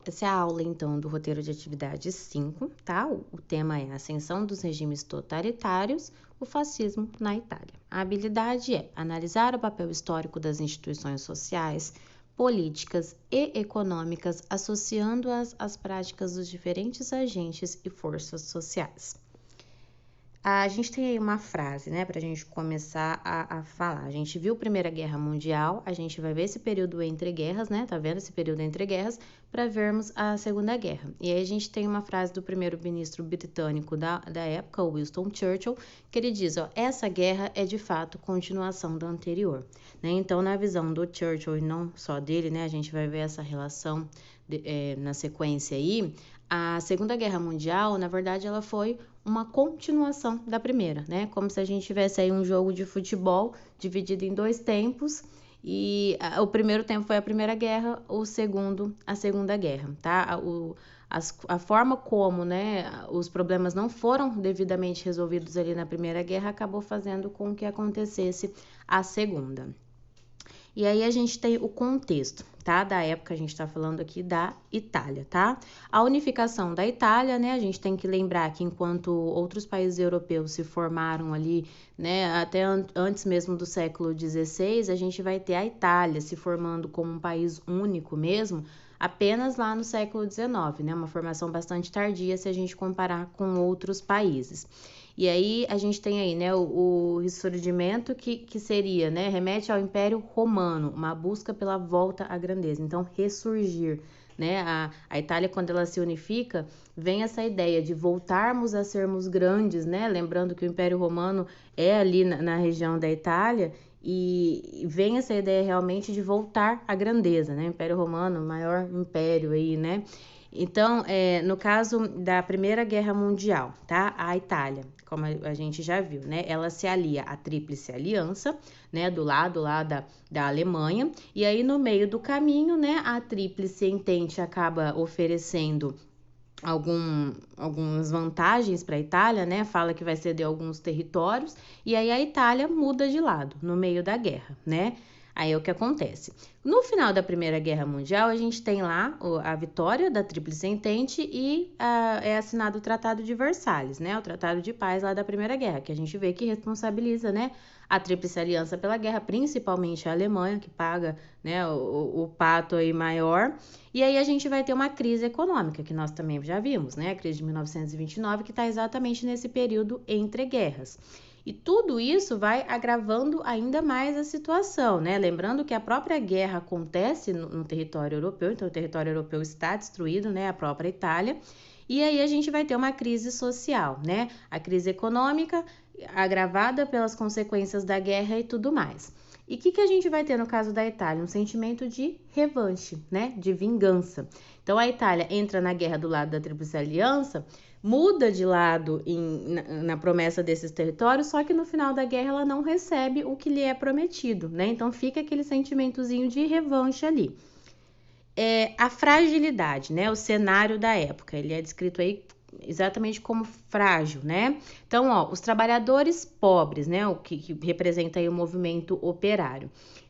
Essa é a aula, então, do roteiro de atividade 5, tá? O tema é a ascensão dos regimes totalitários, o fascismo na Itália. A habilidade é analisar o papel histórico das instituições sociais, políticas e econômicas, associando-as às práticas dos diferentes agentes e forças sociais. A gente tem aí uma frase, né, para a gente começar a falar. A gente viu a Primeira Guerra Mundial, a gente vai ver esse período entre guerras, né, tá vendo esse período entre guerras, para vermos a Segunda Guerra. E aí a gente tem uma frase do primeiro-ministro britânico da época, Winston Churchill, que ele diz, ó, essa guerra é de fato continuação da anterior, né? Então, na visão do Churchill e não só dele, né, a gente vai ver essa relação na sequência aí. A Segunda Guerra Mundial, na verdade, ela foi uma continuação da primeira, né? Como se a gente tivesse aí um jogo de futebol dividido em 2 tempos e o primeiro tempo foi a Primeira Guerra, o segundo, a Segunda Guerra, tá? A forma como, né, os problemas não foram devidamente resolvidos ali na Primeira Guerra acabou fazendo com que acontecesse a Segunda. E aí a gente tem o contexto, tá? Da época, a gente tá falando aqui da Itália, tá? A unificação da Itália, né? A gente tem que lembrar que enquanto outros países europeus se formaram ali, né? Até antes mesmo do século XVI, a gente vai ter a Itália se formando como um país único mesmo, apenas lá no século XIX, né? Uma formação bastante tardia se a gente comparar com outros países. E aí a gente tem aí, né, o ressurgimento que seria, né, remete ao Império Romano, uma busca pela volta à grandeza. Então, ressurgir, né, a Itália, quando ela se unifica, vem essa ideia de voltarmos a sermos grandes, né, lembrando que o Império Romano é ali na região da Itália, e vem essa ideia realmente de voltar à grandeza, né, Império Romano, maior império aí, né. Então, no caso da Primeira Guerra Mundial, tá? A Itália, como a gente já viu, né? Ela se alia à Tríplice Aliança, né? Do lado lá da Alemanha. E aí, no meio do caminho, né? A Tríplice Entente acaba oferecendo algumas vantagens para a Itália, né? Fala que vai ceder alguns territórios. E aí, a Itália muda de lado, no meio da guerra, né? Aí é o que acontece. No final da Primeira Guerra Mundial, a gente tem lá a vitória da Tríplice Entente e é assinado o Tratado de Versalhes, né? O Tratado de Paz lá da Primeira Guerra, que a gente vê que responsabiliza, né, a Tríplice Aliança pela guerra, principalmente a Alemanha, que paga, né, o pato aí maior. E aí a gente vai ter uma crise econômica, que nós também já vimos, né? A crise de 1929, que está exatamente nesse período entre guerras. E tudo isso vai agravando ainda mais a situação, né? Lembrando que a própria guerra acontece no território europeu, então o território europeu está destruído, né? A própria Itália. E aí a gente vai ter uma crise social, né? A crise econômica agravada pelas consequências da guerra e tudo mais. E o que a gente vai ter no caso da Itália? Um sentimento de revanche, né? De vingança. Então a Itália entra na guerra do lado da Tríplice Aliança, muda de lado na promessa desses territórios, só que no final da guerra ela não recebe o que lhe é prometido, né? Então fica aquele sentimentozinho de revanche ali. A fragilidade, né? O cenário da época, ele é descrito aí exatamente como frágil, né? Então, ó, os trabalhadores pobres, né? O que representa aí o movimento operário,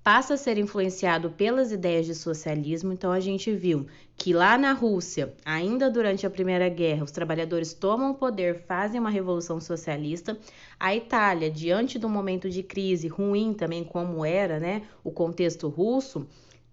passa a ser influenciado pelas ideias de socialismo. Então, a gente viu que lá na Rússia, ainda durante a Primeira Guerra, os trabalhadores tomam o poder, fazem uma revolução socialista. A Itália, diante do momento de crise ruim também, como era, né, o contexto russo,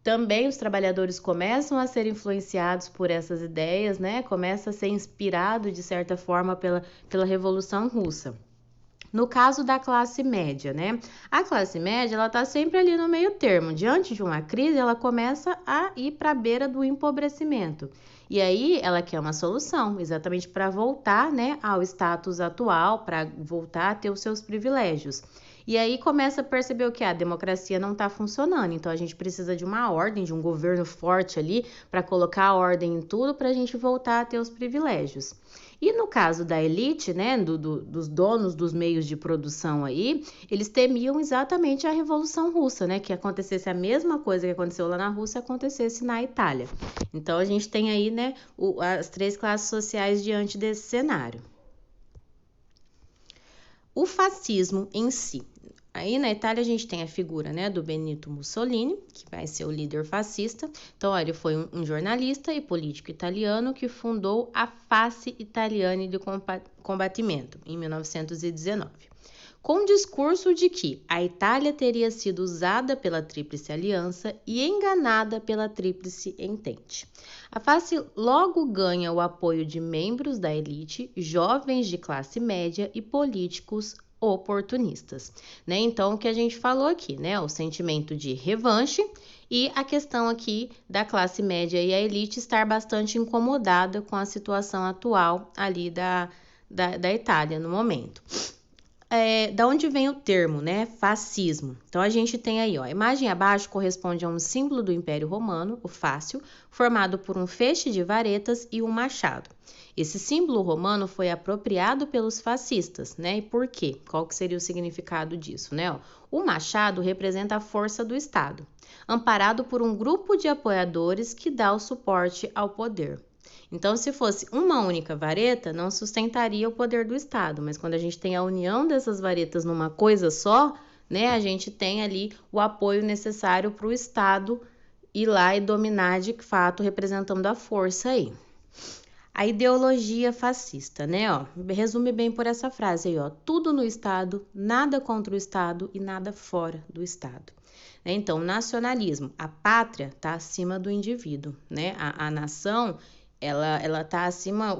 também os trabalhadores começam a ser influenciados por essas ideias, né? Começa a ser inspirado, de certa forma, pela Revolução Russa. No caso da classe média, né? A classe média, ela tá sempre ali no meio termo. Diante de uma crise, ela começa a ir para a beira do empobrecimento. E aí, ela quer uma solução, exatamente para voltar, né, ao status atual, para voltar a ter os seus privilégios. E aí começa a perceber o que a democracia não está funcionando. Então a gente precisa de uma ordem, de um governo forte ali para colocar a ordem em tudo para a gente voltar a ter os privilégios. E no caso da elite, né, dos donos dos meios de produção aí, eles temiam exatamente a Revolução Russa, né, que acontecesse a mesma coisa que aconteceu lá na Rússia, acontecesse na Itália. Então a gente tem aí, né, as 3 classes sociais diante desse cenário. O fascismo em si. Aí na Itália a gente tem a figura, né, do Benito Mussolini, que vai ser o líder fascista. Então, ó, ele foi um jornalista e político italiano que fundou a Face Italiana de Combattimento em 1919. Com o discurso de que a Itália teria sido usada pela Tríplice Aliança e enganada pela Tríplice Entente. A Face logo ganha o apoio de membros da elite, jovens de classe média e políticos oportunistas, né? Então, o que a gente falou aqui, né? O sentimento de revanche e a questão aqui da classe média e a elite estar bastante incomodada com a situação atual ali da Itália no momento. Da onde vem o termo, né? Fascismo. Então, a gente tem aí, ó, a imagem abaixo corresponde a um símbolo do Império Romano, o fácio, formado por um feixe de varetas e um machado. Esse símbolo romano foi apropriado pelos fascistas, né? E por quê? Qual que seria o significado disso, né? Ó, o machado representa a força do Estado, amparado por um grupo de apoiadores que dá o suporte ao poder. Então, se fosse uma única vareta, não sustentaria o poder do Estado, mas quando a gente tem a união dessas varetas numa coisa só, né, a gente tem ali o apoio necessário para o Estado ir lá e dominar de fato, representando a força aí. A ideologia fascista, né, ó, resume bem por essa frase aí, ó, tudo no Estado, nada contra o Estado e nada fora do Estado. Então, nacionalismo, a pátria está acima do indivíduo, né, a nação, ela está acima,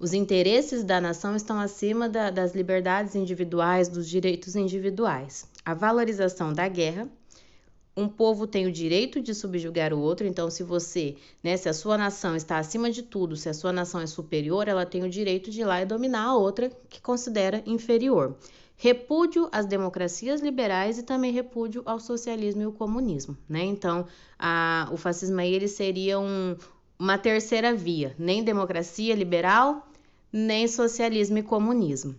os interesses da nação estão acima das liberdades individuais, dos direitos individuais. A valorização da guerra. Um povo tem o direito de subjugar o outro, então se você, né, se a sua nação está acima de tudo, se a sua nação é superior, ela tem o direito de ir lá e dominar a outra que considera inferior. Repúdio às democracias liberais e também repúdio ao socialismo e ao comunismo, né? Então, o fascismo aí ele seria uma terceira via, nem democracia liberal, nem socialismo e comunismo.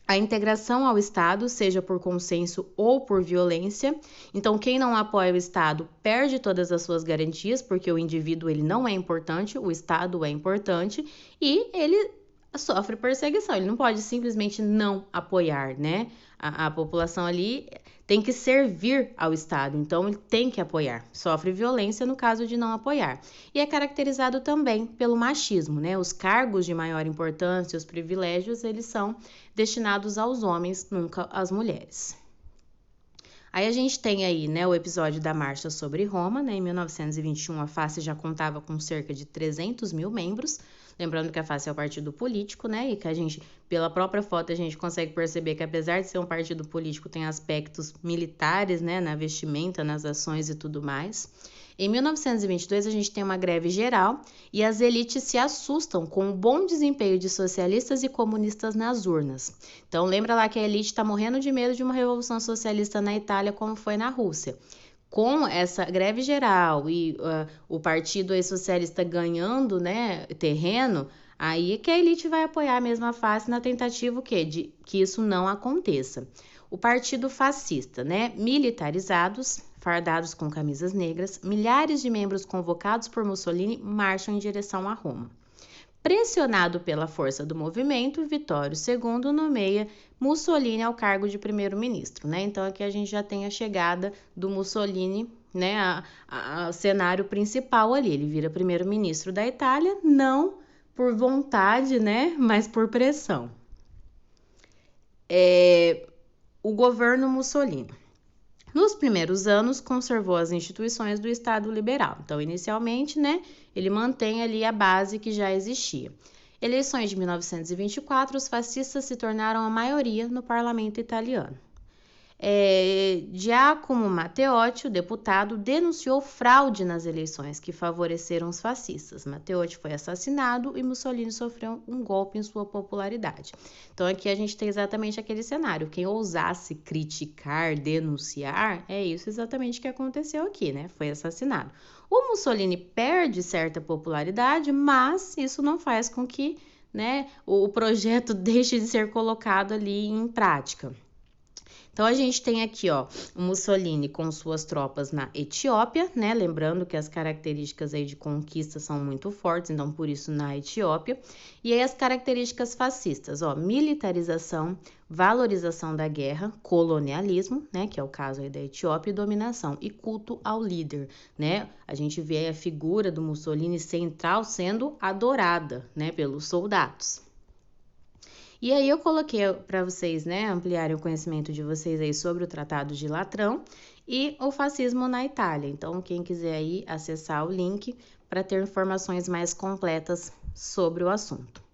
A integração ao Estado, seja por consenso ou por violência. Então, quem não apoia o Estado perde todas as suas garantias, porque o indivíduo ele não é importante, o Estado é importante e ele sofre perseguição. Ele não pode simplesmente não apoiar, né? A população ali tem que servir ao Estado, então ele tem que apoiar. Sofre violência no caso de não apoiar. E é caracterizado também pelo machismo, né? Os cargos de maior importância, os privilégios, eles são destinados aos homens, nunca às mulheres. Aí a gente tem aí, né, o episódio da Marcha sobre Roma, né? Em 1921 a Face já contava com cerca de 300 mil membros. Lembrando que a Face é o partido político, né? E que a gente, pela própria foto, a gente consegue perceber que apesar de ser um partido político, tem aspectos militares, né? Na vestimenta, nas ações e tudo mais. Em 1922, a gente tem uma greve geral e as elites se assustam com o bom desempenho de socialistas e comunistas nas urnas. Então, lembra lá que a elite está morrendo de medo de uma revolução socialista na Itália, como foi na Rússia. Com essa greve geral e o partido socialista ganhando, né, terreno, aí é que a elite vai apoiar a mesma face na tentativa de que isso não aconteça. O partido fascista, né, militarizados, fardados com camisas negras, milhares de membros convocados por Mussolini marcham em direção a Roma. Pressionado pela força do movimento, Vittorio II nomeia Mussolini ao cargo de primeiro-ministro, né? Então aqui a gente já tem a chegada do Mussolini, né, a cenário principal ali. Ele vira primeiro-ministro da Itália, não por vontade, né, mas por pressão. O governo Mussolini. Nos primeiros anos, conservou as instituições do Estado liberal. Então, inicialmente, né, ele mantém ali a base que já existia. Eleições de 1924, os fascistas se tornaram a maioria no parlamento italiano. Giacomo Matteotti, o deputado, denunciou fraude nas eleições que favoreceram os fascistas. Matteotti foi assassinado e Mussolini sofreu um golpe em sua popularidade. Então aqui a gente tem exatamente aquele cenário. Quem ousasse criticar, denunciar, é isso exatamente que aconteceu aqui, né? Foi assassinado. O Mussolini perde certa popularidade, mas isso não faz com que, né, o projeto deixe de ser colocado ali em prática. Então, a gente tem aqui, ó, o Mussolini com suas tropas na Etiópia, né? Lembrando que as características aí de conquista são muito fortes, então por isso na Etiópia. E aí as características fascistas, ó, militarização, valorização da guerra, colonialismo, né? Que é o caso aí da Etiópia, e dominação, e culto ao líder, né? A gente vê aí a figura do Mussolini central sendo adorada, né, pelos soldados. E aí eu coloquei para vocês, né, ampliarem o conhecimento de vocês aí sobre o Tratado de Latrão e o fascismo na Itália. Então, quem quiser aí acessar o link para ter informações mais completas sobre o assunto.